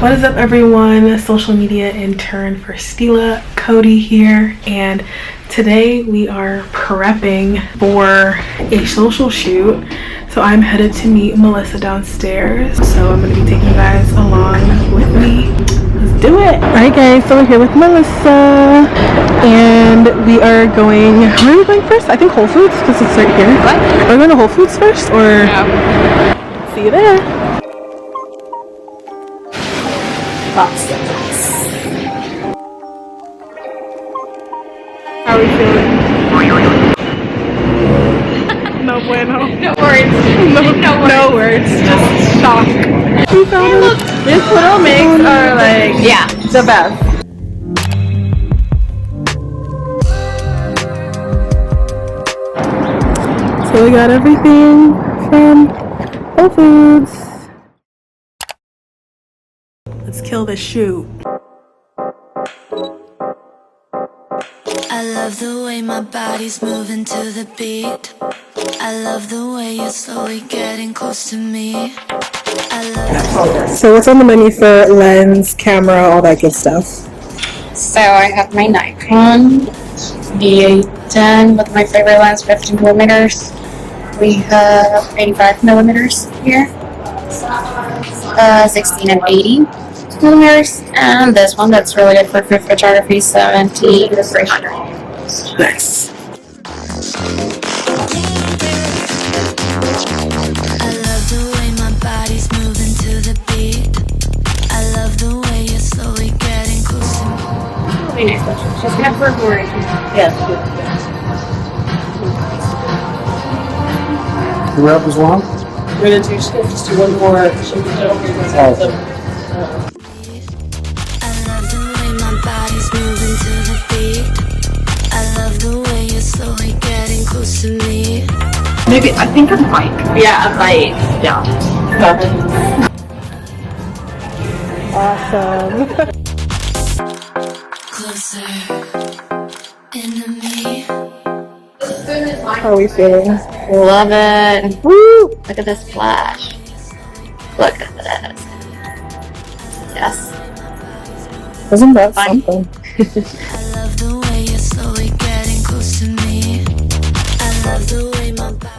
What is up, everyone? Social media intern for Stila, Kodi here, and today we are prepping for a social shoot. So I'm headed to meet Melissa downstairs, so I'm going to be taking you guys along with me. Let's do it. Alright guys, so we're here with Melissa and we are going, where are we going first? I think Whole Foods, because it's right here. What? Are we going to Whole Foods first or? Yeah. See you there. How are we feeling? No bueno. No words. No words. Just shock. These little mix are like, yeah, the best. So we got everything from Whole Foods. Let's kill this shoot. I love the way my body's moving to the beat. I love the way you're slowly getting close to me. So what's on the menu for lens, camera, all that good stuff? So I have my Nikon D10 with my favorite lens, 50 millimeters. We have 85 millimeters here, 16 and 80 millimeters, and this one that's really good for food photography, 70 to 300. Nice. I love the way my body's moving to the beat. I love the way you're slowly getting close to me. Just gonna for glory. Yes. You wrap as well? We're gonna do just do one more. I love the way my body's moving to the beat. I love the way you're slowly getting close to me. Maybe, I think a bike. Yeah, a bike. Yeah. Awesome. Closer into me. How are we feeling? Love it. Woo! Look at this flash. Look at this. Yes. Wasn't that Fun. something? I love the way you're slowly getting close to me. I love the way my body